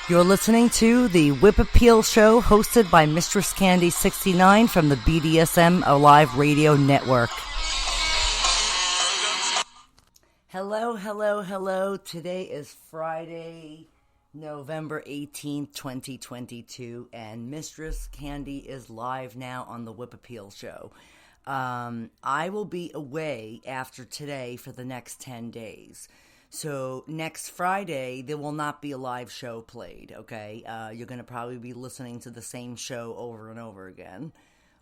You're listening to the Whip Appeal Show hosted by MistressCandy69 from the BDSM Alive Radio Network. Hello. Today is Friday, November 18th, 2022, and Mistress Candy is live now on the Whip Appeal Show. I will be away after today for the next 10 days. So next Friday, there will not be a live show played, okay? You're going to probably be listening to the same show over and over again.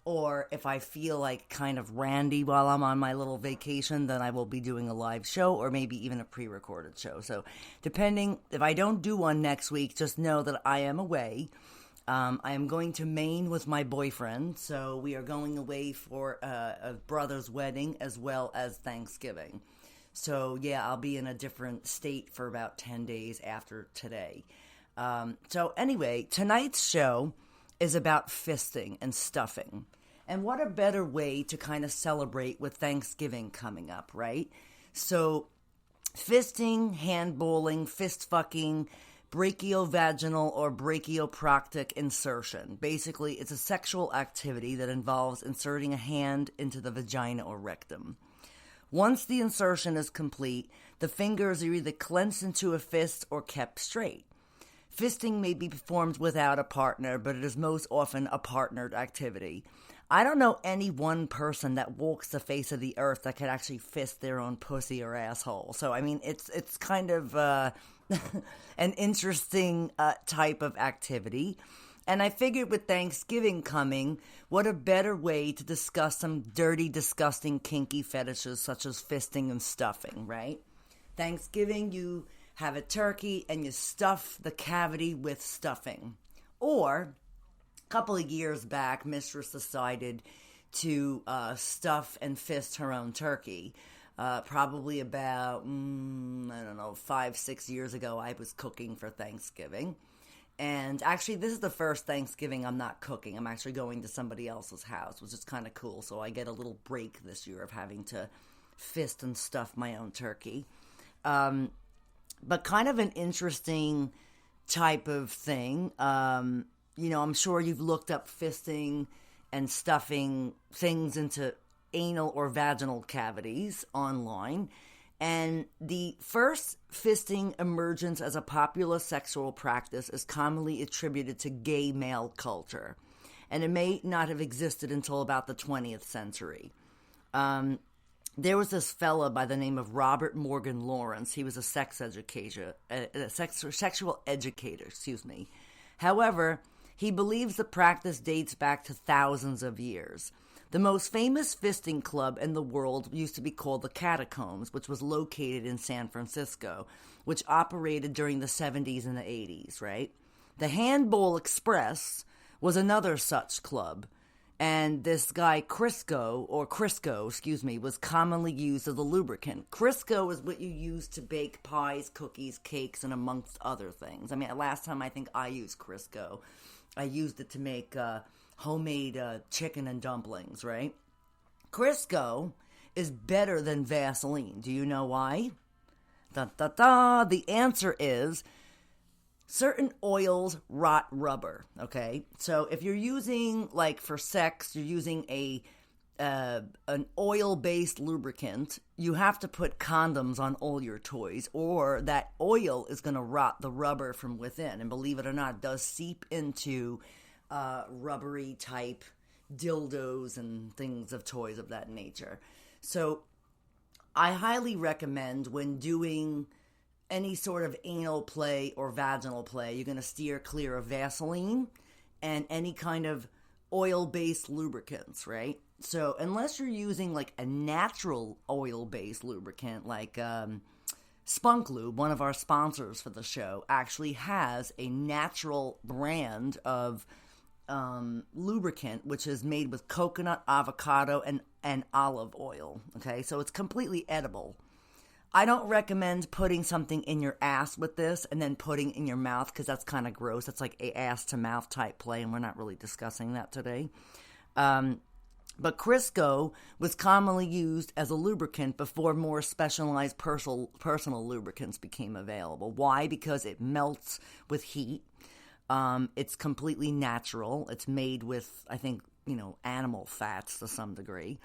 Or if I feel like kind of randy while I'm on my little vacation, then I will be doing a live show or maybe even a pre-recorded show. So depending, if I don't do one next week, just know that I am away. I am going to Maine with my boyfriend, so we are going away for a brother's wedding as well as Thanksgiving. So, yeah, I'll be in a different state for about 10 days after today. So, anyway, tonight's show is about fisting and stuffing. And what a better way to kind of celebrate with Thanksgiving coming up, right? So, fisting, handballing, fist fucking, brachiovaginal or brachioproctic insertion. Basically, it's a sexual activity that involves inserting a hand into the vagina or rectum. Once the insertion is complete, the fingers are either clenched into a fist or kept straight. Fisting may be performed without a partner, but it is most often a partnered activity. I don't know any one person that walks the face of the earth that could actually fist their own pussy or asshole. So, I mean, it's kind of an interesting type of activity. And I figured with Thanksgiving coming, what a better way to discuss some dirty, disgusting, kinky fetishes such as fisting and stuffing, right? Thanksgiving, you have a turkey and you stuff the cavity with stuffing. Or, a couple of years back, Mistress decided to stuff and fist her own turkey. Probably about, 5-6 years ago, I was cooking for Thanksgiving. And actually, this is the first Thanksgiving I'm not cooking. I'm actually going to somebody else's house, which is kind of cool. So I get a little break this year of having to fist and stuff my own turkey. But kind of an interesting type of thing. I'm sure you've looked up fisting and stuffing things into anal or vaginal cavities online. And the first fisting emergence as a popular sexual practice is commonly attributed to gay male culture. And it may not have existed until about the 20th century. There was this fella by the name of Robert Morgan Lawrence. He was a sexual educator. However, he believes the practice dates back to thousands of years. The most famous fisting club in the world used to be called the Catacombs, which was located in San Francisco, which operated during the 70s and the 80s, right? The Handball Express was another such club, and this guy Crisco, was commonly used as a lubricant. Crisco is what you use to bake pies, cookies, cakes, and amongst other things. I mean, last time I think I used Crisco, I used it to make homemade chicken and dumplings, right? Crisco is better than Vaseline. Do you know why? The answer is certain oils rot rubber, okay? So if you're using, like for sex, you're using an oil-based lubricant, you have to put condoms on all your toys, or that oil is going to rot the rubber from within. And believe it or not, it does seep into rubbery type dildos and things of toys of that nature. So I highly recommend when doing any sort of anal play or vaginal play, you're going to steer clear of Vaseline and any kind of oil-based lubricants, right? So unless you're using like a natural oil-based lubricant like Spunk Lube, one of our sponsors for the show, actually has a natural brand of lubricant, which is made with coconut, avocado, and olive oil. Okay, so it's completely edible. I don't recommend putting something in your ass with this and then putting in your mouth, because that's kind of gross. That's like a ass to mouth type play, and we're not really discussing that today. But Crisco was commonly used as a lubricant before more specialized personal lubricants became available. Why? Because it melts with heat. It's completely natural. It's made with, I think, animal fats to some degree.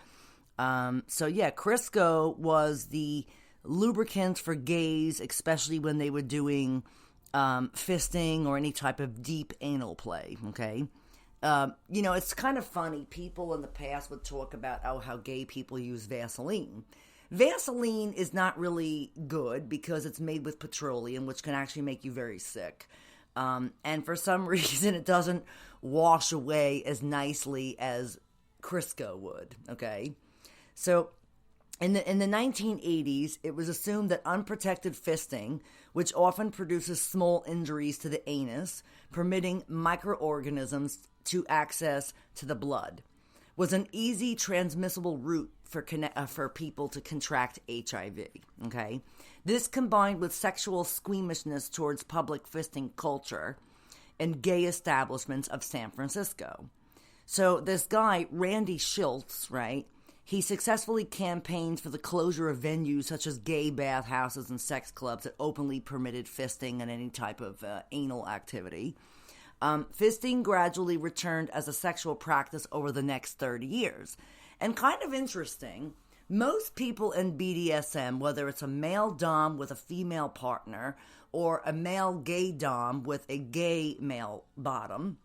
Crisco was the lubricant for gays, especially when they were doing fisting or any type of deep anal play, okay? It's kind of funny. People in the past would talk about, how gay people use Vaseline. Vaseline is not really good because it's made with petroleum, which can actually make you very sick. And for some reason, it doesn't wash away as nicely as Crisco would, okay? So in the 1980s, it was assumed that unprotected fisting, which often produces small injuries to the anus, permitting microorganisms to access to the blood, was an easy transmissible route for people to contract HIV, okay? This combined with sexual squeamishness towards public fisting culture in gay establishments of San Francisco. So this guy, Randy Schultz, right, he successfully campaigned for the closure of venues such as gay bathhouses and sex clubs that openly permitted fisting and any type of anal activity. Fisting gradually returned as a sexual practice over the next 30 years. And kind of interesting, most people in BDSM, whether it's a male dom with a female partner or a male gay dom with a gay male bottom,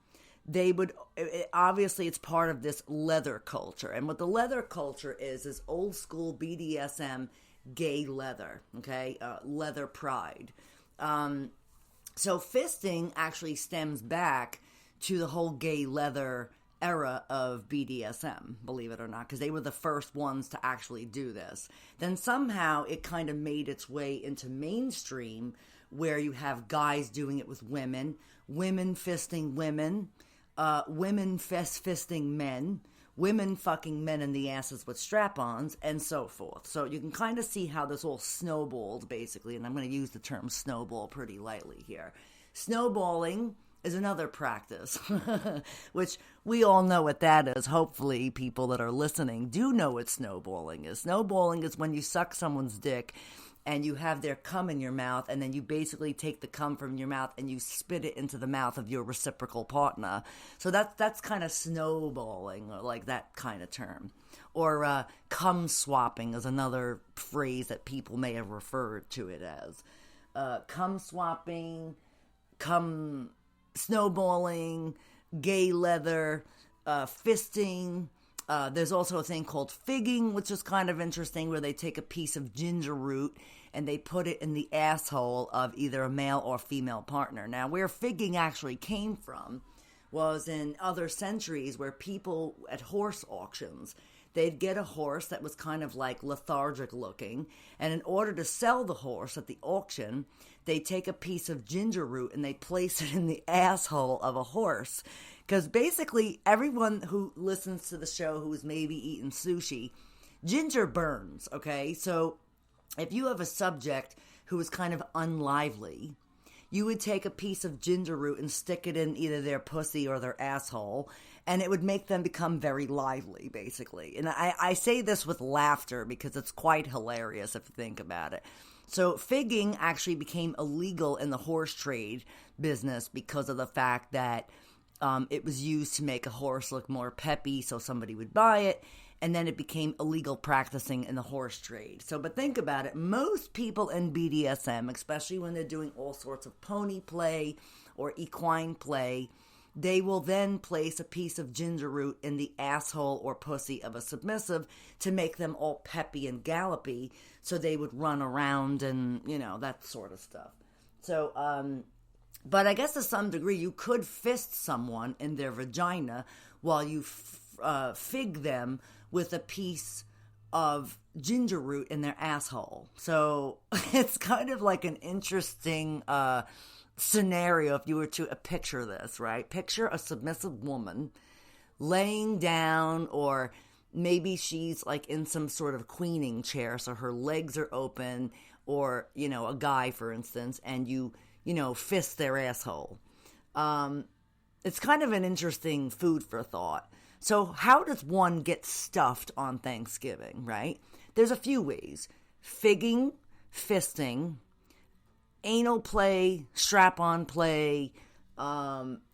obviously it's part of this leather culture. And what the leather culture is old school BDSM gay leather, okay? Leather pride. So fisting actually stems back to the whole gay leather era of BDSM, believe it or not, because they were the first ones to actually do this. Then somehow it kind of made its way into mainstream where you have guys doing it with women, women fisting women, women fisting men, women fucking men in the asses with strap-ons, and so forth. So you can kind of see how this all snowballed, basically, and I'm going to use the term snowball pretty lightly here. Snowballing is another practice, which we all know what that is. Hopefully people that are listening do know what snowballing is. Snowballing is when you suck someone's dick and you have their cum in your mouth, and then you basically take the cum from your mouth and you spit it into the mouth of your reciprocal partner. So that's kind of snowballing, or like that kind of term. Or cum swapping is another phrase that people may have referred to it as. Cum swapping, cum snowballing, gay leather, fisting. There's also a thing called figging, which is kind of interesting, where they take a piece of ginger root and they put it in the asshole of either a male or female partner. Now, where figging actually came from was in other centuries, where people at horse auctions, they'd get a horse that was kind of like lethargic looking, and in order to sell the horse at the auction, they take a piece of ginger root and they place it in the asshole of a horse. Because basically, everyone who listens to the show who's maybe eaten sushi, ginger burns, okay? So if you have a subject who is kind of unlively, you would take a piece of ginger root and stick it in either their pussy or their asshole, and it would make them become very lively, basically. And I say this with laughter because it's quite hilarious if you think about it. So figging actually became illegal in the horse trade business because of the fact that it was used to make a horse look more peppy, so somebody would buy it, and then it became illegal practicing in the horse trade. So, but think about it, most people in BDSM, especially when they're doing all sorts of pony play or equine play, they will then place a piece of ginger root in the asshole or pussy of a submissive to make them all peppy and gallopy, so they would run around and, that sort of stuff. So, but I guess to some degree, you could fist someone in their vagina while you fig them with a piece of ginger root in their asshole. So it's kind of like an interesting scenario if you were to picture this, right? Picture a submissive woman laying down, or maybe she's like in some sort of queening chair, so her legs are open, or, a guy, for instance, and you fist their asshole. It's kind of an interesting food for thought. So how does one get stuffed on Thanksgiving, right? There's a few ways. Figging, fisting, anal play, strap-on play,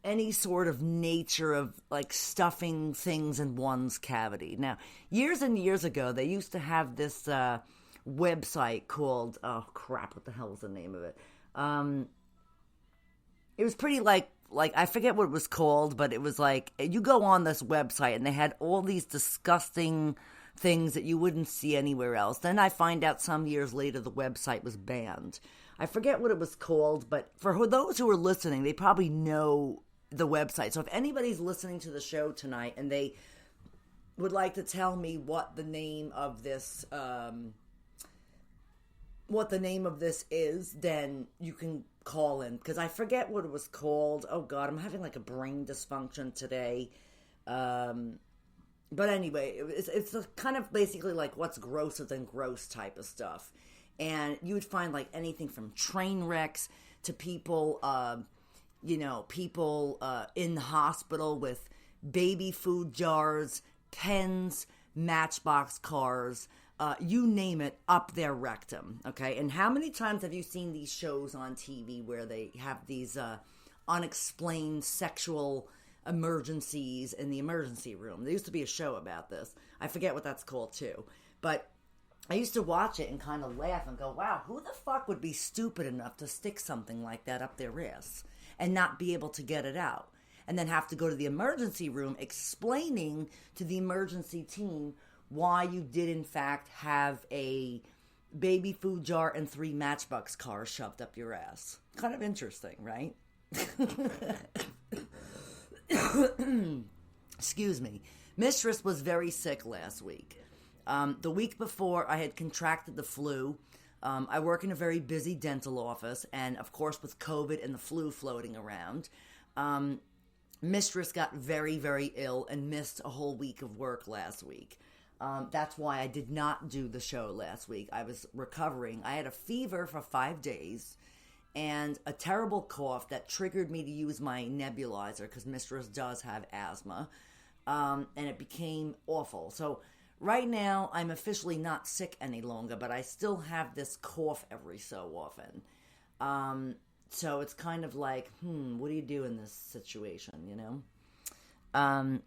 any sort of nature of like stuffing things in one's cavity. Now, years and years ago, they used to have this website called, oh crap, what the hell was the name of it? It was pretty like I forget what it was called, but it was like, you go on this website and they had all these disgusting things that you wouldn't see anywhere else. Then I find out some years later the website was banned. I forget what it was called, but for those who are listening, they probably know the website. So if anybody's listening to the show tonight and they would like to tell me what the name of this is, then you can call in, because I forget what it was called. Oh God, I'm having like a brain dysfunction today. But anyway, it's kind of basically like what's grosser than gross type of stuff. And you would find like anything from train wrecks to people, in the hospital with baby food jars, pens, matchbox cars, you name it, up their rectum, okay? And how many times have you seen these shows on TV where they have these unexplained sexual emergencies in the emergency room? There used to be a show about this. I forget what that's called too. But I used to watch it and kind of laugh and go, wow, who the fuck would be stupid enough to stick something like that up their ass and not be able to get it out? And then have to go to the emergency room explaining to the emergency team why you did in fact have a baby food jar and 3 matchbox cars shoved up your ass. Kind of interesting, right? Excuse me. Mistress was very sick last week. The week before, I had contracted the flu. I work in a very busy dental office, and of course with COVID and the flu floating around, Mistress got very, very ill and missed a whole week of work last week. That's why I did not do the show last week. I was recovering. I had a fever for 5 days and a terrible cough that triggered me to use my nebulizer because Mistress does have asthma, and it became awful. So right now, I'm officially not sick any longer, but I still have this cough every so often. So it's kind of like, what do you do in this situation, you know?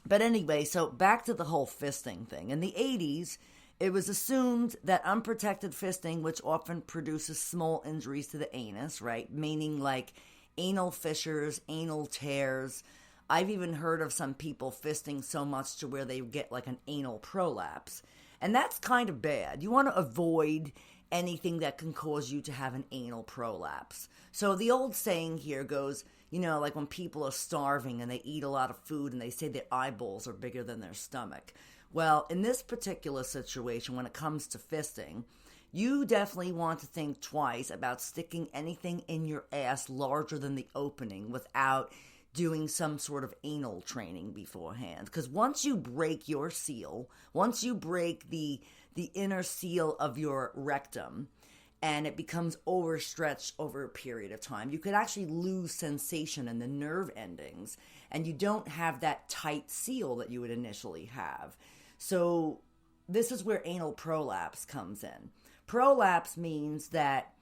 But anyway, so back to the whole fisting thing. In the 80s, it was assumed that unprotected fisting, which often produces small injuries to the anus, right? Meaning like anal fissures, anal tears. I've even heard of some people fisting so much to where they get like an anal prolapse. And that's kind of bad. You want to avoid anything that can cause you to have an anal prolapse. So the old saying here goes, you know, like when people are starving and they eat a lot of food and they say their eyeballs are bigger than their stomach. Well, in this particular situation, when it comes to fisting, you definitely want to think twice about sticking anything in your ass larger than the opening without doing some sort of anal training beforehand. Because once you break your seal, once you break the inner seal of your rectum, and it becomes overstretched over a period of time, you could actually lose sensation in the nerve endings, and you don't have that tight seal that you would initially have. So this is where anal prolapse comes in. Prolapse means that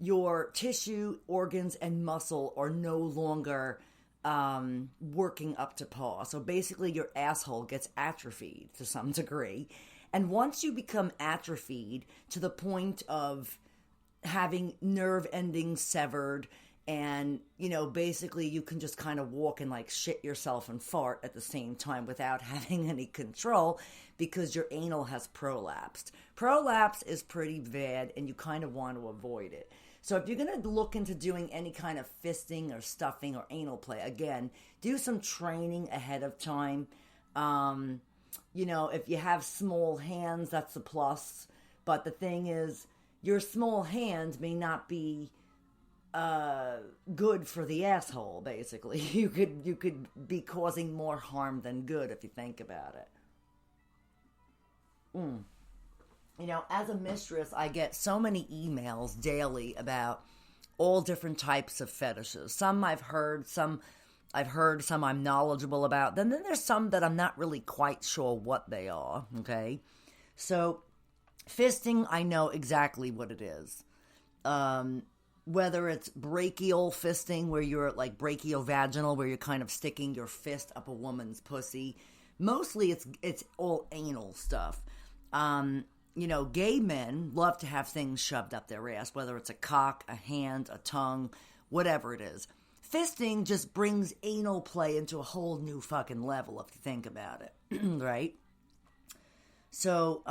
your tissue, organs, and muscle are no longer working up to par. So basically your asshole gets atrophied to some degree. And once you become atrophied to the point of having nerve endings severed and, you know, basically you can just kind of walk and like shit yourself and fart at the same time without having any control because your anal has prolapsed. Prolapse is pretty bad and you kind of want to avoid it. So if you're going to look into doing any kind of fisting or stuffing or anal play, again, do some training ahead of time. You know, if you have small hands, that's a plus. But the thing is, your small hands may not be good for the asshole, basically. You could be causing more harm than good if you think about it. You know, as a mistress, I get so many emails daily about all different types of fetishes. Some I've heard, some I've heard some I'm knowledgeable about. Then there's some that I'm not really quite sure what they are, okay? So, fisting, I know exactly what it is. Whether it's brachial fisting, where you're like brachiovaginal, where you're kind of sticking your fist up a woman's pussy. Mostly it's all anal stuff. Gay men love to have things shoved up their ass, whether it's a cock, a hand, a tongue, whatever it is. Fisting just brings anal play into a whole new fucking level if you think about it, right? So,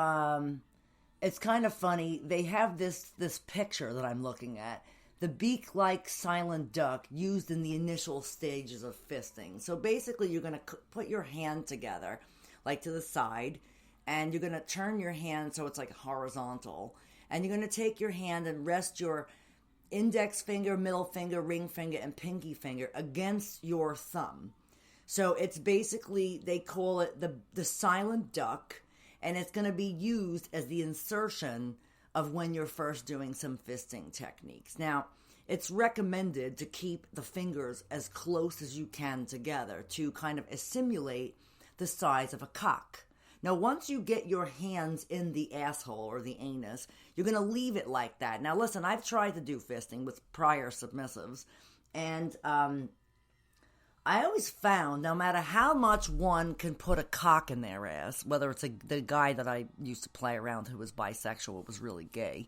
it's kind of funny. They have this picture that I'm looking at. The beak-like silent duck used in the initial stages of fisting. So basically, you're going to put your hand together, like to the side, and you're going to turn your hand so it's like horizontal. And you're going to take your hand and rest your index finger, middle finger, ring finger, and pinky finger against your thumb. So it's basically, they call it the silent duck, and it's going to be used as the insertion of when you're first doing some fisting techniques. Now, it's recommended to keep the fingers as close as you can together to kind of simulate the size of a cock. Now, once you get your hands in the asshole or the anus, you're going to leave it like that. Now, listen, I've tried to do fisting with prior submissives, and I always found no matter how much one can put a cock in their ass, whether it's the guy that I used to play around who was bisexual, was really gay,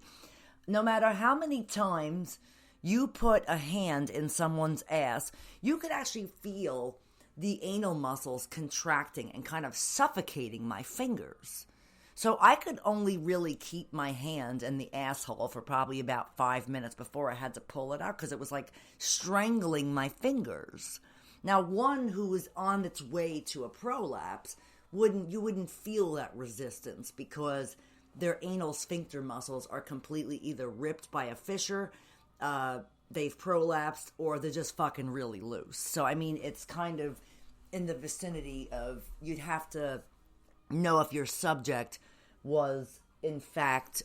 no matter how many times you put a hand in someone's ass, you could actually feel the anal muscles contracting and kind of suffocating my fingers. So I could only really keep my hand in the asshole for probably about 5 minutes before I had to pull it out because it was like strangling my fingers. Now, one who was on its way to a prolapse, you wouldn't feel that resistance because their anal sphincter muscles are completely either ripped by a fissure, they've prolapsed, or they're just fucking really loose. So, I mean, it's kind of in the vicinity of, you'd have to know if your subject was, in fact,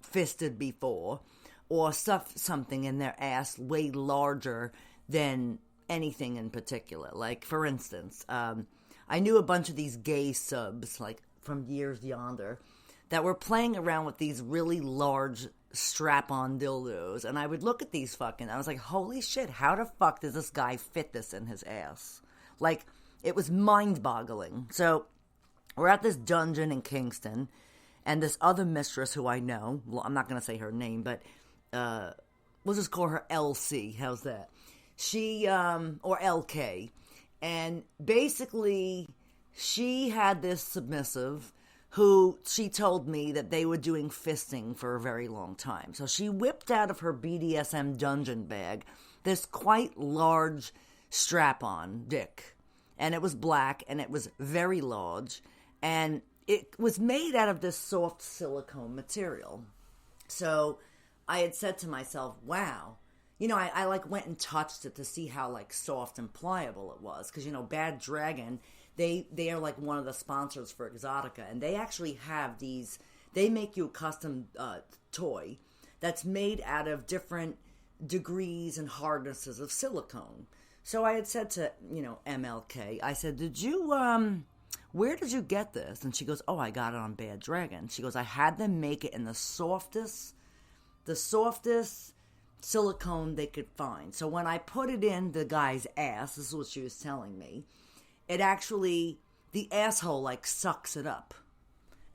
fisted before, or stuffed something in their ass way larger than anything in particular. Like, for instance, I knew a bunch of these gay subs, like, from years yonder, that were playing around with these really large strap-on dildos, and I would look at these I was like, holy shit, how the fuck does this guy fit this in his ass? Like, it was mind-boggling. So, we're at this dungeon in Kingston, and this other mistress who I know, well, I'm not going to say her name, but we'll just call her LC, how's that? She, or LK, and basically, she had this submissive who she told me that they were doing fisting for a very long time. So she whipped out of her BDSM dungeon bag this quite large strap-on dick, and it was black, and it was very large, and it was made out of this soft silicone material. So I had said to myself, wow. You know, I like went and touched it to see how like soft and pliable it was. Because, you know, Bad Dragon, they are like one of the sponsors for Exotica. And they actually have these, they make you a custom toy that's made out of different degrees and hardnesses of silicone. So I had said to, you know, MLK, I said, where did you get this? And she goes, oh, I got it on Bad Dragon. She goes, I had them make it in the softest silicone they could find. So when I put it in the guy's ass, this is what she was telling me, it actually, the asshole like sucks it up.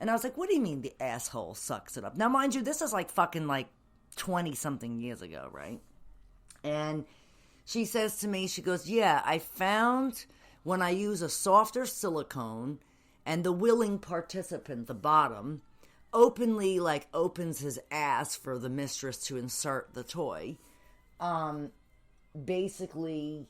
And I was like, what do you mean the asshole sucks it up? Now, mind you, this is like fucking like 20-something years ago, right? And she says to me, she goes, yeah, I found when I use a softer silicone and the willing participant, the bottom, openly like opens his ass for the mistress to insert the toy. Basically,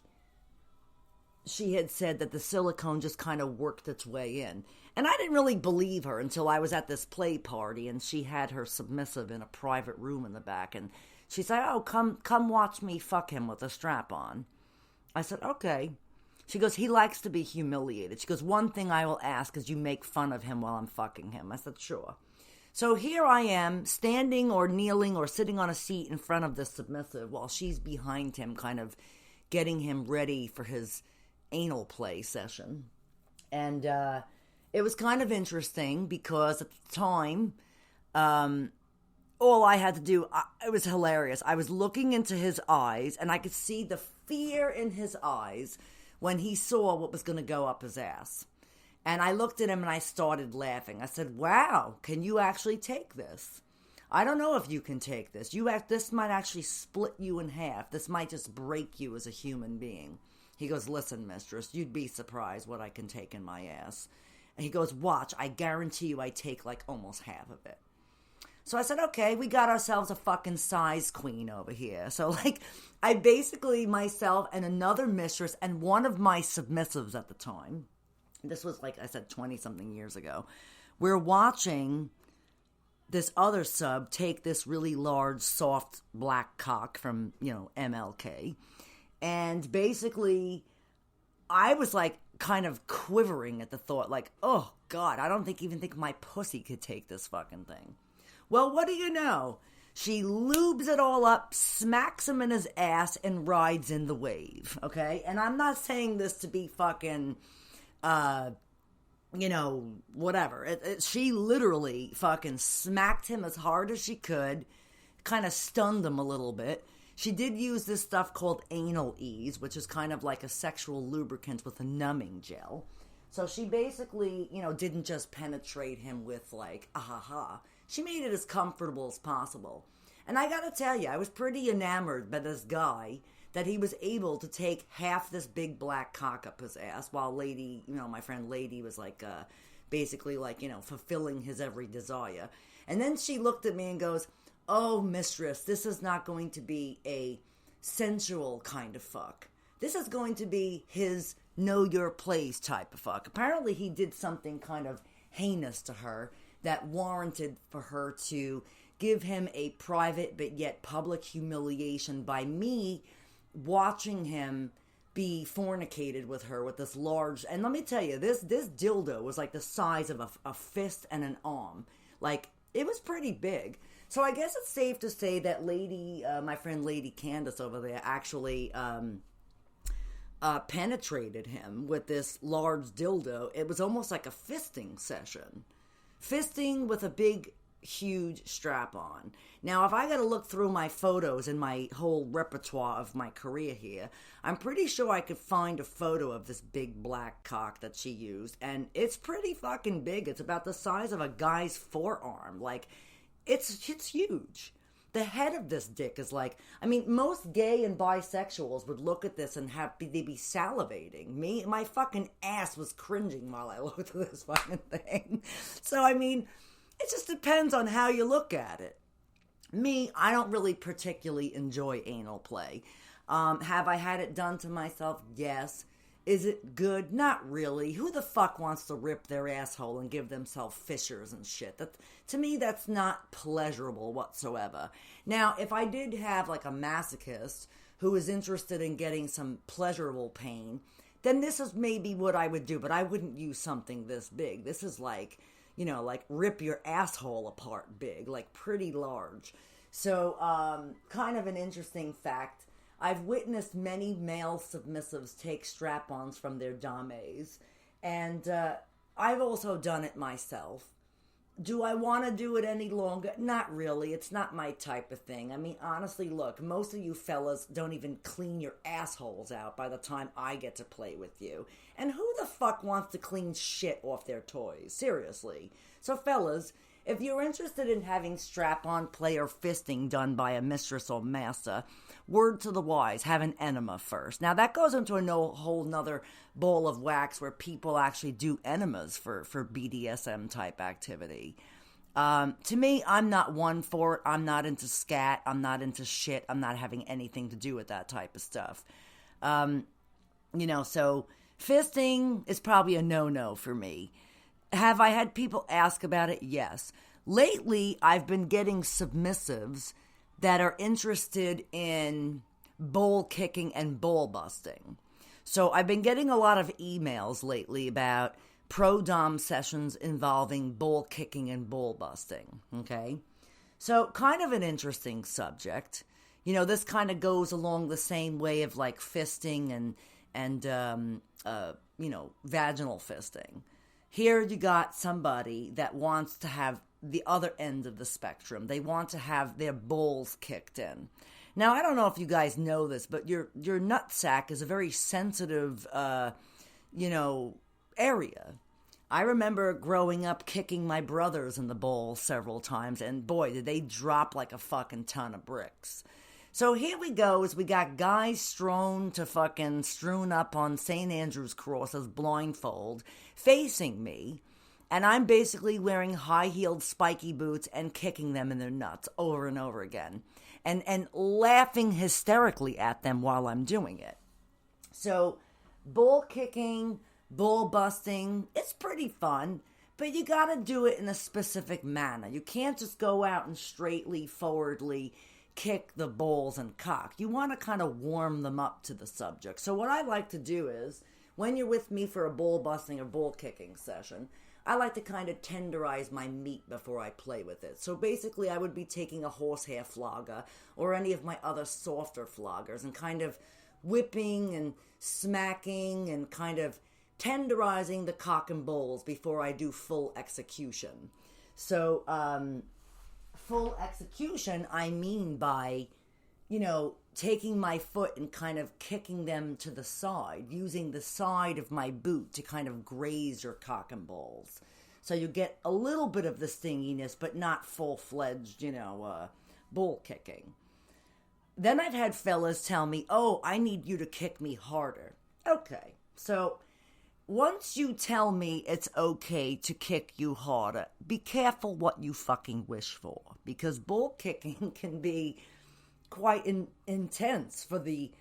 she had said that the silicone just kind of worked its way in. And I didn't really believe her until I was at this play party and she had her submissive in a private room in the back. And she said, oh, come watch me fuck him with a strap on. I said, okay. She goes, he likes to be humiliated. She goes, one thing I will ask is you make fun of him while I'm fucking him. I said, sure. So here I am, standing or kneeling or sitting on a seat in front of the submissive while she's behind him, kind of getting him ready for his anal play session. And it was kind of interesting because at the time, all I had to do, it was hilarious. I was looking into his eyes, and I could see the fear in his eyes when he saw what was going to go up his ass. And I looked at him and I started laughing. I said, wow, can you actually take this? I don't know if you can take this. This might actually split you in half. This might just break you as a human being. He goes, listen, mistress, you'd be surprised what I can take in my ass. And he goes, watch, I guarantee you I take like almost half of it. So I said, okay, we got ourselves a fucking size queen over here. So like, I basically, myself and another mistress and one of my submissives at the time, this was like I said, 20-something years ago, we're watching this other sub take this really large, soft, black cock from, MLK. And basically, I was like kind of quivering at the thought, like, oh God, I don't even think my pussy could take this fucking thing. Well, what do you know? She lubes it all up, smacks him in his ass, and rides in the wave, okay? And I'm not saying this to be fucking, whatever. She literally fucking smacked him as hard as she could, kind of stunned him a little bit. She did use this stuff called anal ease, which is kind of like a sexual lubricant with a numbing gel. So she basically, didn't just penetrate him with like, ah-ha-ha. She made it as comfortable as possible. And I gotta tell you, I was pretty enamored by this guy that he was able to take half this big black cock up his ass while Lady, my friend Lady was like, basically like, fulfilling his every desire. And then she looked at me and goes, oh, mistress, this is not going to be a sensual kind of fuck. This is going to be his know your place type of fuck. Apparently he did something kind of heinous to her that warranted for her to give him a private but yet public humiliation by me watching him be fornicated with her with this large, and let me tell you, this dildo was like the size of a fist and an arm. Like, it was pretty big. So I guess it's safe to say that Lady, my friend Lady Candace over there actually penetrated him with this large dildo. It was almost like a fisting session. Fisting with a big, huge strap on. Now, if I got to look through my photos and my whole repertoire of my career here, I'm pretty sure I could find a photo of this big black cock that she used, and it's pretty fucking big. It's about the size of a guy's forearm. Like, it's huge. The head of this dick is like, most gay and bisexuals would look at this and they'd be salivating. My fucking ass was cringing while I looked at this fucking thing. So, it just depends on how you look at it. I don't really particularly enjoy anal play. Have I had it done to myself? Yes. Is it good? Not really. Who the fuck wants to rip their asshole and give themselves fissures and shit? To me, that's not pleasurable whatsoever. Now, if I did have like a masochist who is interested in getting some pleasurable pain, then this is maybe what I would do, but I wouldn't use something this big. This is like, like rip your asshole apart big, like pretty large. So, kind of an interesting fact. I've witnessed many male submissives take strap-ons from their dames, and I've also done it myself. Do I want to do it any longer? Not really. It's not my type of thing. Honestly, look, most of you fellas don't even clean your assholes out by the time I get to play with you. And who the fuck wants to clean shit off their toys? Seriously. So, fellas, if you're interested in having strap-on play or fisting done by a mistress or master, word to the wise, have an enema first. Now, that goes into a whole nother ball of wax where people actually do enemas for BDSM type activity. To me, I'm not one for it. I'm not into scat. I'm not into shit. I'm not having anything to do with that type of stuff. So fisting is probably a no-no for me. Have I had people ask about it? Yes. Lately, I've been getting submissives that are interested in bowl kicking and ball busting. So I've been getting a lot of emails lately about pro-dom sessions involving bowl kicking and ball busting, okay? So kind of an interesting subject. This kind of goes along the same way of like fisting vaginal fisting. Here you got somebody that wants to have the other end of the spectrum. They want to have their balls kicked in. Now, I don't know if you guys know this, but your nutsack is a very sensitive, area. I remember growing up kicking my brothers in the balls several times, and boy, did they drop like a fucking ton of bricks. So here we go, as we got guys strewn up on St. Andrew's Cross as blindfold, facing me, and I'm basically wearing high-heeled spiky boots and kicking them in their nuts over and over again, and laughing hysterically at them while I'm doing it. So, bull kicking, bull busting, it's pretty fun, but you gotta do it in a specific manner. You can't just go out and straightly, forwardly kick the balls and cock. You want to kind of warm them up to the subject. So what I like to do is, when you're with me for a bull busting or bull kicking session, I like to kind of tenderize my meat before I play with it. So basically I would be taking a horsehair flogger or any of my other softer floggers and kind of whipping and smacking and kind of tenderizing the cock and balls before I do full execution. So, full execution, I mean by, taking my foot and kind of kicking them to the side, using the side of my boot to kind of graze your cock and balls. So you get a little bit of the stinginess, but not full-fledged, bull kicking. Then I've had fellas tell me, oh, I need you to kick me harder. Okay, so once you tell me it's okay to kick you harder, be careful what you fucking wish for, because bull kicking can be quite intense for the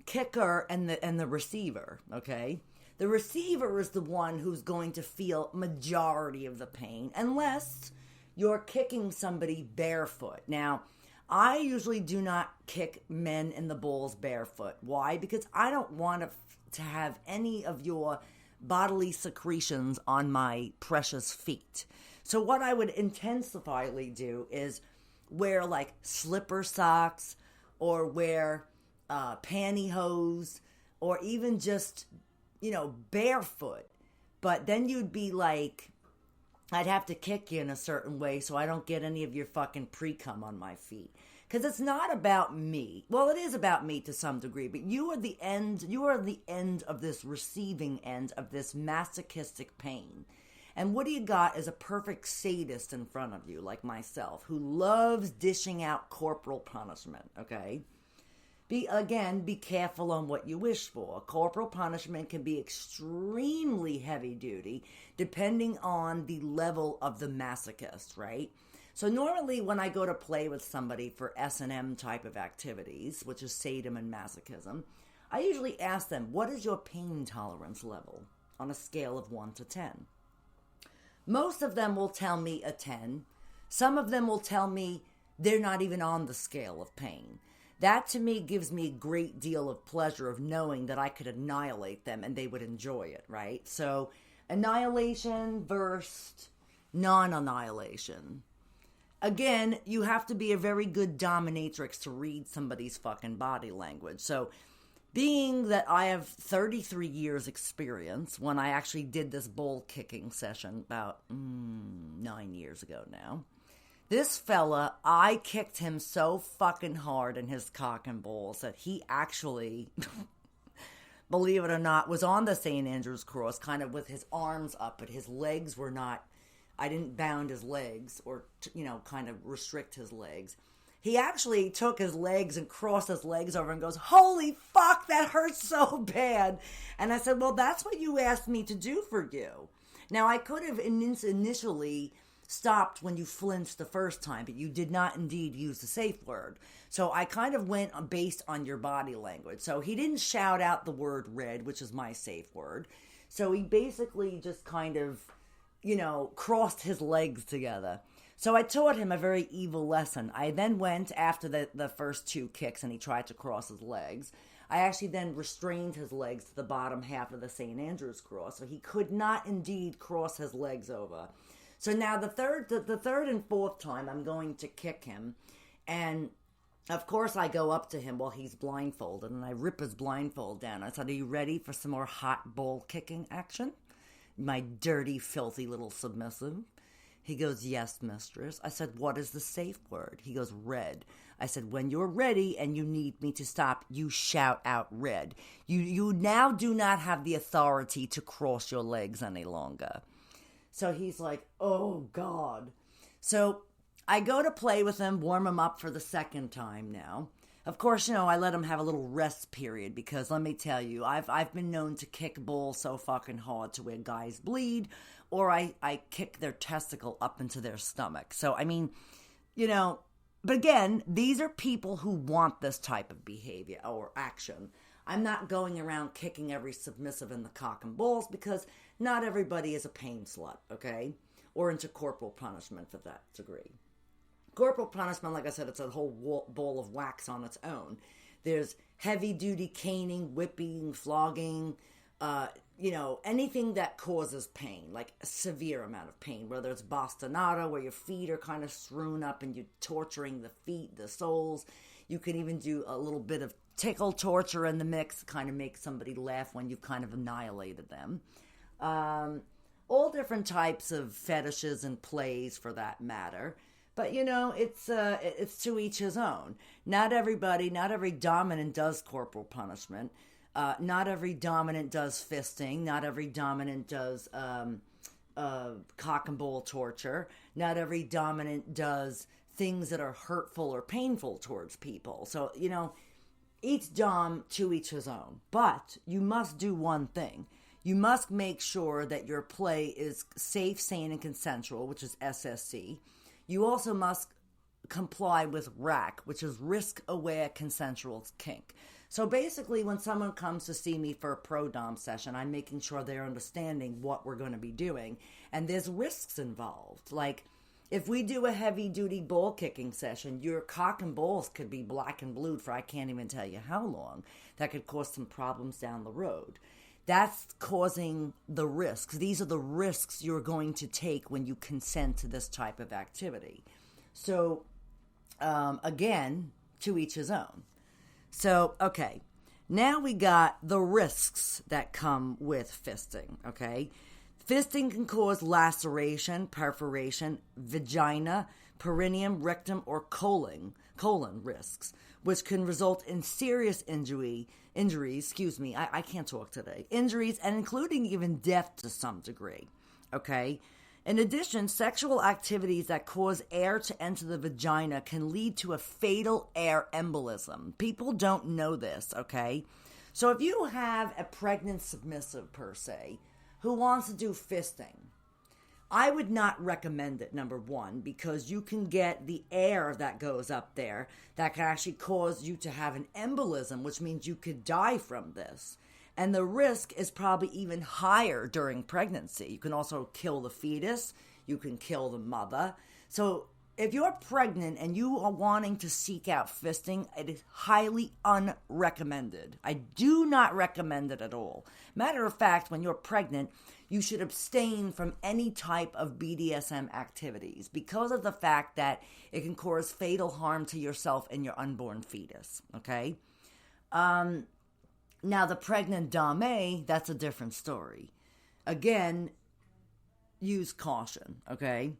kicker and the receiver, okay? The receiver is the one who's going to feel majority of the pain, unless you're kicking somebody barefoot. Now, I usually do not kick men in the balls barefoot. Why? Because I don't want to have any of your bodily secretions on my precious feet. So what I would intensifyly do is wear like slipper socks or wear pantyhose or even just, barefoot. But then you'd be like, I'd have to kick you in a certain way so I don't get any of your fucking pre-cum on my feet. Because it's not about me. Well, it is about me to some degree, but you are the end of this receiving end of this masochistic pain. And what do you got is a perfect sadist in front of you, like myself, who loves dishing out corporal punishment, okay? Be careful on what you wish for. Corporal punishment can be extremely heavy duty, depending on the level of the masochist, right? So normally when I go to play with somebody for S&M type of activities, which is sadism and masochism, I usually ask them, what is your pain tolerance level on a scale of 1 to 10? Most of them will tell me a 10. Some of them will tell me they're not even on the scale of pain. That to me gives me a great deal of pleasure of knowing that I could annihilate them and they would enjoy it, right? So annihilation versus non-annihilation. Again, you have to be a very good dominatrix to read somebody's fucking body language. So, being that I have 33 years experience, when I actually did this bull kicking session about 9 years ago now, this fella, I kicked him so fucking hard in his cock and balls that he actually, believe it or not, was on the St. Andrew's Cross kind of with his arms up, but his legs were not. I didn't bound his legs or, kind of restrict his legs. He actually took his legs and crossed his legs over and goes, holy fuck, that hurts so bad. And I said, well, that's what you asked me to do for you. Now, I could have initially stopped when you flinched the first time, but you did not indeed use the safe word. So I kind of went based on your body language. So he didn't shout out the word red, which is my safe word. So he basically just kind of, crossed his legs together. So I taught him a very evil lesson. I then went after the first 2 kicks and he tried to cross his legs. I actually then restrained his legs to the bottom half of the St. Andrew's Cross, so he could not indeed cross his legs over. So now the third and fourth time I'm going to kick him, and Of course, I go up to him while he's blindfolded, and I rip his blindfold down. I said, "Are you ready for some more hot ball kicking action? My dirty, filthy little submissive." He goes, "Yes, mistress." I said, "What is the safe word?" He goes, "Red." I said, "When you're ready and you need me to stop, you shout out red. You now do not have the authority to cross your legs any longer." So he's like, "Oh, God." So I go to play with him, warm him up for the second time now. Of course, I let him have a little rest period because let me tell you, I've been known to kick balls so fucking hard to where guys bleed, or I kick their testicle up into their stomach. So, I mean, but again, these are people who want this type of behavior or action. I'm not going around kicking every submissive in the cock and balls because not everybody is a pain slut, okay? Or into corporal punishment for that degree. Corporal punishment, like I said, it's a whole ball of wax on its own. There's heavy-duty caning, whipping, flogging, anything that causes pain, like a severe amount of pain, whether it's bastonado, where your feet are kind of strewn up and you're torturing the feet, the soles. You can even do a little bit of tickle torture in the mix, kind of make somebody laugh when you've kind of annihilated them. All different types of fetishes and plays for that matter. But, it's to each his own. Not every dominant does corporal punishment. Not every dominant does fisting. Not every dominant does cock and ball torture. Not every dominant does things that are hurtful or painful towards people. So, each dom to each his own. But you must do one thing. You must make sure that your play is safe, sane, and consensual, which is SSC. You also must comply with RAC, which is risk-aware consensual kink. So basically, when someone comes to see me for a pro-dom session, I'm making sure they're understanding what we're going to be doing. And there's risks involved. Like, if we do a heavy-duty ball-kicking session, your cock and balls could be black and blued for I can't even tell you how long. That could cause some problems down the road. That's causing the risks. These are the risks you're going to take when you consent to this type of activity. So, again, to each his own. So, okay, now we got the risks that come with fisting, okay? Fisting can cause laceration, perforation, vagina, perineum, rectum, or colon risks, which can result in serious injuries, I can't talk today, injuries, and including even death to some degree, okay? In addition, sexual activities that cause air to enter the vagina can lead to a fatal air embolism. People don't know this, okay? So if you have a pregnant submissive, per se, who wants to do fisting, I would not recommend it, number one, because you can get the air that goes up there that can actually cause you to have an embolism, which means you could die from this. And the risk is probably even higher during pregnancy. You can also kill the fetus. You can kill the mother. So if you're pregnant and you are wanting to seek out fisting, it is highly unrecommended. I do not recommend it at all. Matter of fact, when you're pregnant, you should abstain from any type of BDSM activities because of the fact that it can cause fatal harm to yourself and your unborn fetus, okay? Now, the pregnant dame, that's a different story. Again, use caution, okay?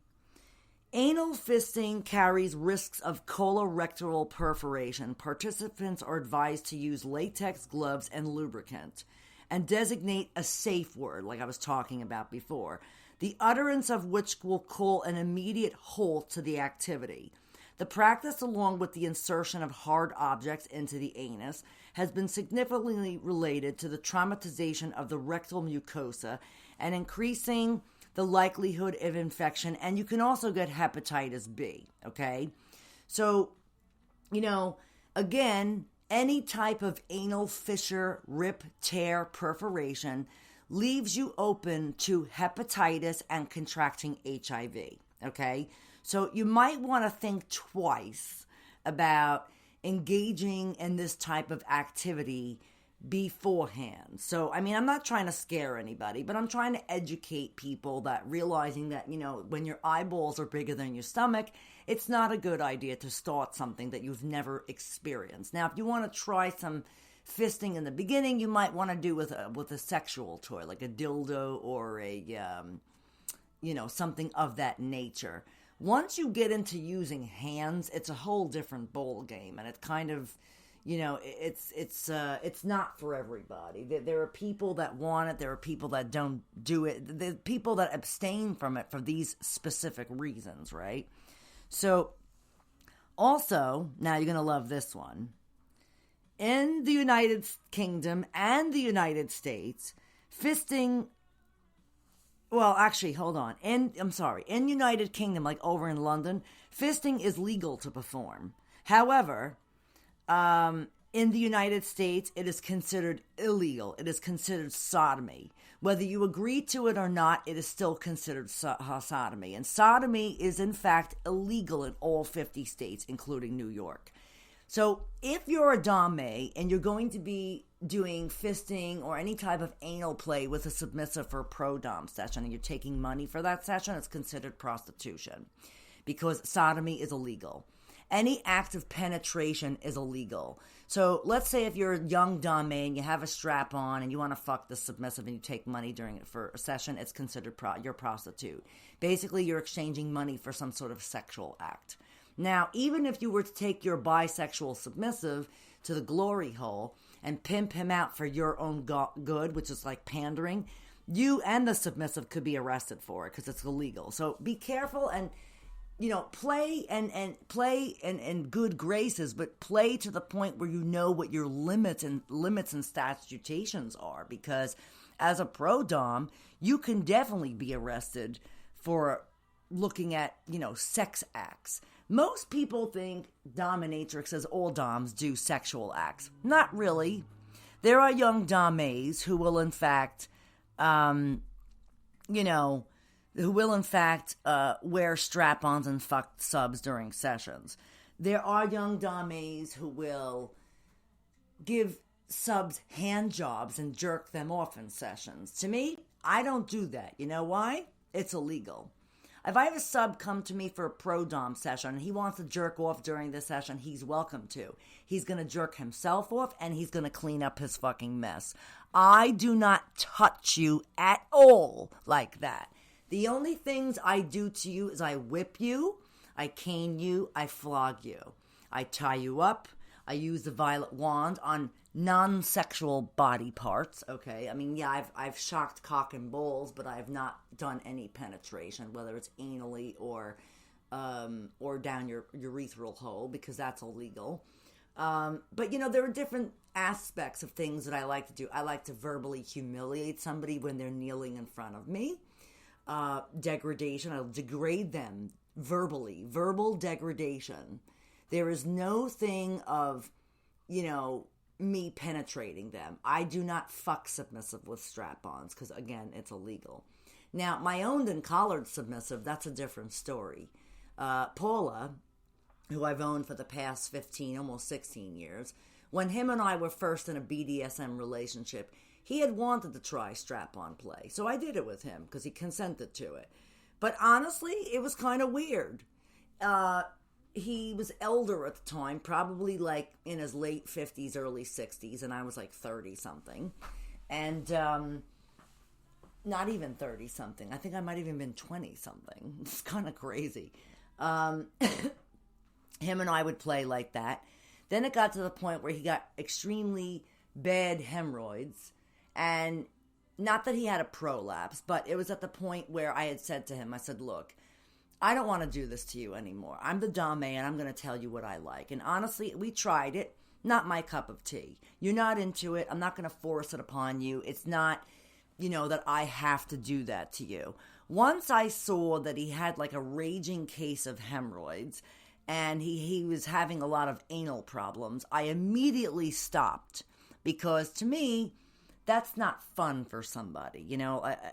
Anal fisting carries risks of colorectal perforation. Participants are advised to use latex gloves and lubricant and designate a safe word, like I was talking about before, the utterance of which will call an immediate halt to the activity. The practice, along with the insertion of hard objects into the anus, has been significantly related to the traumatization of the rectal mucosa and increasing the likelihood of infection, and you can also get hepatitis B, okay? So, again, any type of anal fissure, rip, tear, perforation leaves you open to hepatitis and contracting HIV, okay? So you might want to think twice about engaging in this type of activity beforehand. So, I mean, I'm not trying to scare anybody, but I'm trying to educate people that realizing that, when your eyeballs are bigger than your stomach, it's not a good idea to start something that you've never experienced. Now, if you want to try some fisting in the beginning, you might want to do with a sexual toy, like a dildo or a, something of that nature. Once you get into using hands, it's a whole different ball game, and it kind of, it's not for everybody. There are people that want it. There are people that don't do it. There are people that abstain from it for these specific reasons, right? So, also, now you're going to love this one. In the United Kingdom and the United States, fisting... Well, actually, hold on. In United Kingdom, like over in London, fisting is legal to perform. However... in the United States, it is considered illegal. It is considered sodomy. Whether you agree to it or not, it is still considered sodomy. And sodomy is, in fact, illegal in all 50 states, including New York. So if you're a dame and you're going to be doing fisting or any type of anal play with a submissive for a pro-dom session and you're taking money for that session, it's considered prostitution because sodomy is illegal. Any act of penetration is illegal. So let's say if you're a young dame and you have a strap on and you want to fuck the submissive and you take money during it for a session, it's considered you're a prostitute. Basically, you're exchanging money for some sort of sexual act. Now, even if you were to take your bisexual submissive to the glory hole and pimp him out for your own good, which is like pandering, you and the submissive could be arrested for it because it's illegal. So be careful and play and good graces, but play to the point where you know what your limits and statutations are. Because as a pro dom, you can definitely be arrested for looking at sex acts. Most people think dominatrix, as all doms, do sexual acts. Not really. There are young dames who will, in fact, wear strap-ons and fuck subs during sessions. There are young dames who will give subs hand jobs and jerk them off in sessions. To me, I don't do that. You know why? It's illegal. If I have a sub come to me for a pro-dom session and he wants to jerk off during the session, he's welcome to. He's going to jerk himself off and he's going to clean up his fucking mess. I do not touch you at all like that. The only things I do to you is I whip you, I cane you, I flog you. I tie you up. I use the violet wand on non-sexual body parts, okay? I mean, yeah, I've shocked cock and balls, but I've not done any penetration, whether it's anally or down your urethral hole, because that's illegal. But, there are different aspects of things that I like to do. I like to verbally humiliate somebody when they're kneeling in front of me. Degradation, I'll degrade them verbally. Verbal degradation. There is no thing of, me penetrating them. I do not fuck submissive with strap-ons because, again, it's illegal. Now, my owned and collared submissive, that's a different story. Paula, who I've owned for the past 15, almost 16 years, when him and I were first in a BDSM relationship, he had wanted to try strap-on play. So I did it with him because he consented to it. But honestly, it was kind of weird. He was elder at the time, probably like in his late 50s, early 60s, and I was like 30-something. And not even 30-something. I think I might have even been 20-something. It's kind of crazy. Him and I would play like that. Then it got to the point where he got extremely bad hemorrhoids. And not that he had a prolapse, but it was at the point where I had said to him, I said, look, I don't want to do this to you anymore. I'm the dame and I'm going to tell you what I like. And honestly, we tried it. Not my cup of tea. You're not into it. I'm not going to force it upon you. It's not, that I have to do that to you. Once I saw that he had like a raging case of hemorrhoids and he was having a lot of anal problems, I immediately stopped because to me, that's not fun for somebody.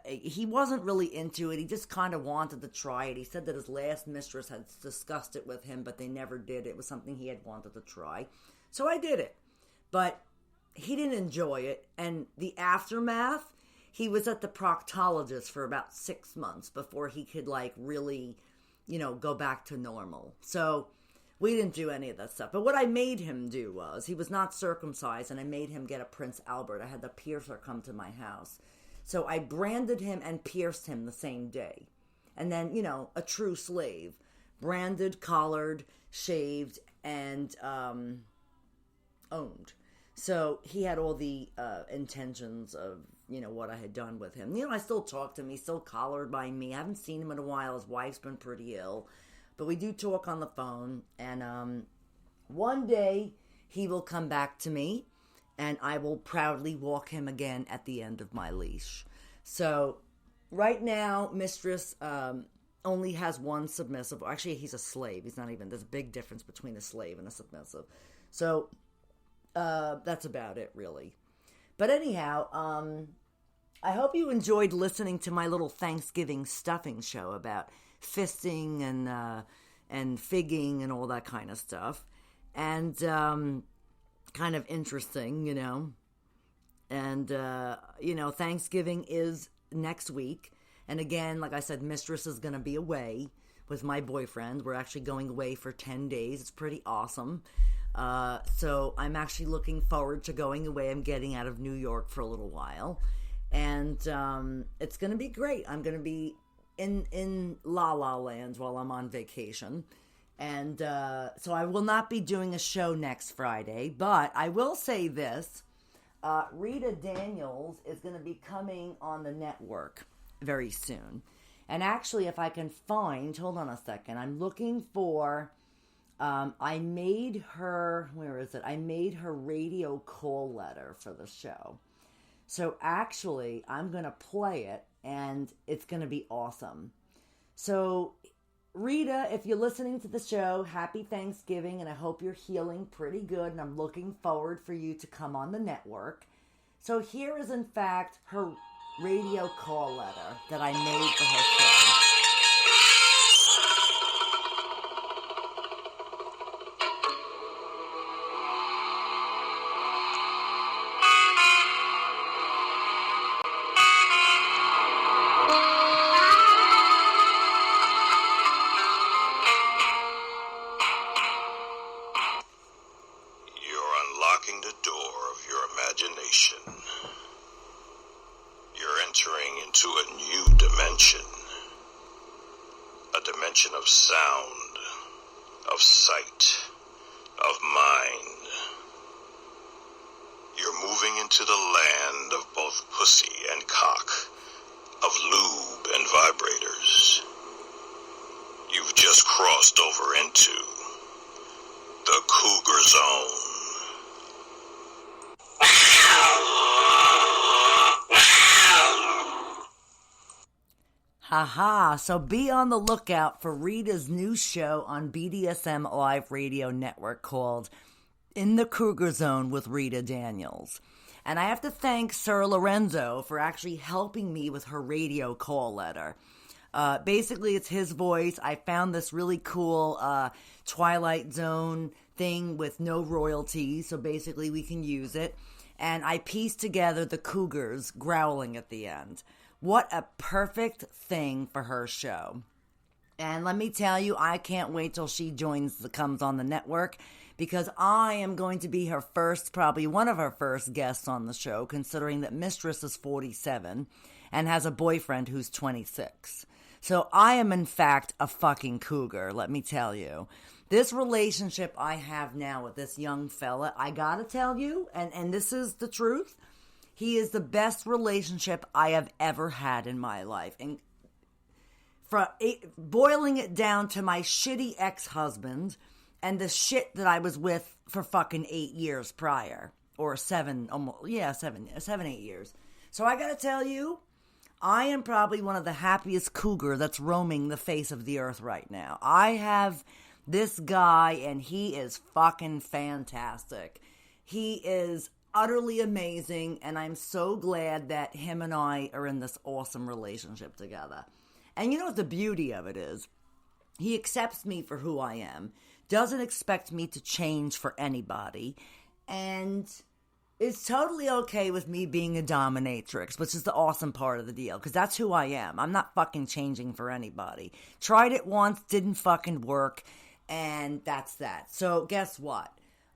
He wasn't really into it. He just kind of wanted to try it. He said that his last mistress had discussed it with him, but they never did. It was something he had wanted to try. So I did it. But he didn't enjoy it. And the aftermath, he was at the proctologist for about 6 months before he could like really, go back to normal. So we didn't do any of that stuff. But what I made him do was, he was not circumcised, and I made him get a Prince Albert. I had the piercer come to my house. So I branded him and pierced him the same day. And then, a true slave. Branded, collared, shaved, and owned. So he had all the intentions of, what I had done with him. I still talk to him. He's still collared by me. I haven't seen him in a while. His wife's been pretty ill. But we do talk on the phone. And one day he will come back to me, and I will proudly walk him again at the end of my leash. So right now, Mistress only has one submissive. Actually, he's a slave. He's not even. There's a big difference between a slave and a submissive. So that's about it, really. But anyhow, I hope you enjoyed listening to my little Thanksgiving stuffing show about fisting and figging and all that kind of stuff. And kind of interesting, And, Thanksgiving is next week. And again, like I said, Mistress is going to be away with my boyfriend. We're actually going away for 10 days. It's pretty awesome. So I'm actually looking forward to going away. I'm getting out of New York for a little while. And it's going to be great. I'm going to be in La La Land while I'm on vacation. And so I will not be doing a show next Friday. But I will say this. Rita Daniels is going to be coming on the network very soon. And actually, if I can find, hold on a second, I'm looking for, I made her, where is it? I made her radio call letter for the show. So actually, I'm going to play it, and it's going to be awesome. So, Rita, if you're listening to the show, happy Thanksgiving, and I hope you're healing pretty good, and I'm looking forward for you to come on the network. So here is, in fact, her radio call letter that I made for her show. Of sound, of sight, of mind. You're moving into the land of both pussy and cock, of lube and vibrators. You've just crossed over into the cougar zone. Haha, so be on the lookout for Rita's new show on BDSM Live Radio Network called In the Cougar Zone with Rita Daniels. And I have to thank Sir Lorenzo for actually helping me with her radio call letter. Basically, it's his voice. I found this really cool Twilight Zone thing with no royalties, so basically we can use it. And I pieced together the cougars growling at the end. What a perfect thing for her show. And let me tell you, I can't wait till she comes on the network, because I am going to be her first, probably one of her first guests on the show, considering that Mistress is 47 and has a boyfriend who's 26. So I am, in fact, a fucking cougar, let me tell you. This relationship I have now with this young fella, I gotta tell you, and this is the truth, he is the best relationship I have ever had in my life. And boiling it down to my shitty ex-husband and the shit that I was with for fucking 8 years prior. Or 7, 8 years. So I gotta tell you, I am probably one of the happiest cougar that's roaming the face of the earth right now. I have this guy, and he is fucking fantastic. He is utterly amazing, and I'm so glad that him and I are in this awesome relationship together. And you know what the beauty of it is? He accepts me for who I am, doesn't expect me to change for anybody, and is totally okay with me being a dominatrix, which is the awesome part of the deal, because that's who I am. I'm not fucking changing for anybody. Tried it once, didn't fucking work, and that's that. So guess what?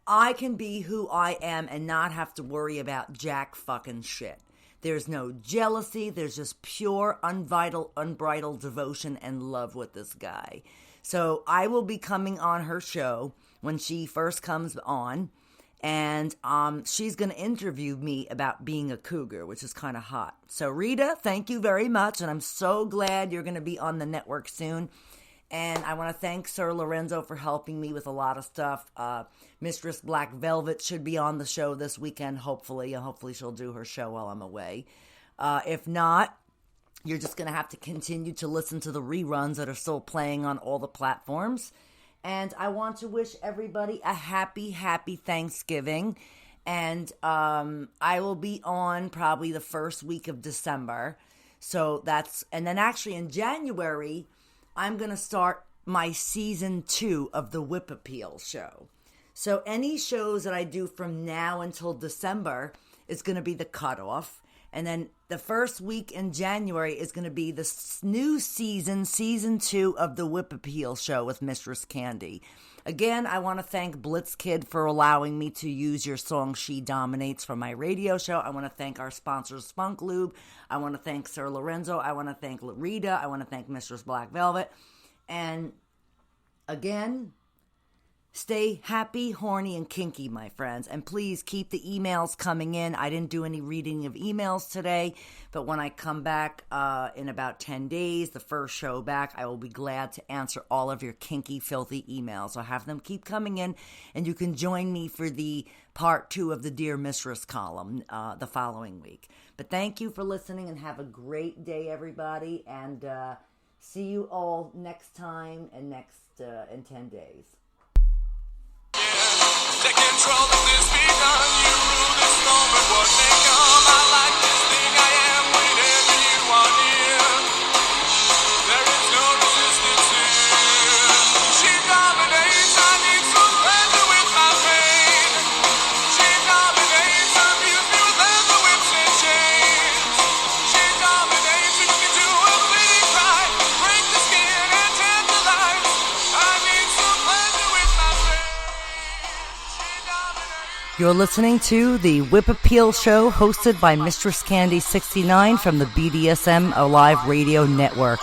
I can be who I am and not have to worry about jack fucking shit. There's no jealousy. There's just pure, unbridled devotion and love with this guy. So I will be coming on her show when she first comes on. And she's going to interview me about being a cougar, which is kind of hot. So, Rita, thank you very much. And I'm so glad you're going to be on the network soon. And I want to thank Sir Lorenzo for helping me with a lot of stuff. Mistress Black Velvet should be on the show this weekend, hopefully. And hopefully she'll do her show while I'm away. If not, you're just going to have to continue to listen to the reruns that are still playing on all the platforms. And I want to wish everybody a happy, happy Thanksgiving. And I will be on probably the first week of December. And then actually in January, I'm going to start my season 2 of the Whip Appeal show. So any shows that I do from now until December is going to be the cutoff. And then the first week in January is going to be the new season 2 of the Whip Appeal show with Mistress Candy. Again, I want to thank Blitzkid for allowing me to use your song She Dominates for my radio show. I want to thank our sponsors, Spunk Lube. I want to thank Sir Lorenzo. I want to thank Rita. I want to thank Mistress Black Velvet. And again, stay happy, horny, and kinky, my friends. And please keep the emails coming in. I didn't do any reading of emails today, but when I come back in about 10 days, the first show back, I will be glad to answer all of your kinky, filthy emails. I'll have them keep coming in, and you can join me for the part 2 of the Dear Mistress column the following week. But thank you for listening, and have a great day, everybody, and see you all next time and in 10 days. Take control of this begun. You rule this moment, what may come. I like this thing I am whenever you are near. There is no resistance here. She dominates, I need some pleasure with my pain. She dominates, abuse me with leather whips and chains. She dominates, brings me to a bleeding cry. Break the skin and tantalize. I need some pleasure with my pain. You're listening to the Whip Appeal show hosted by MistressCandy69 from the BDSM Alive Radio Network.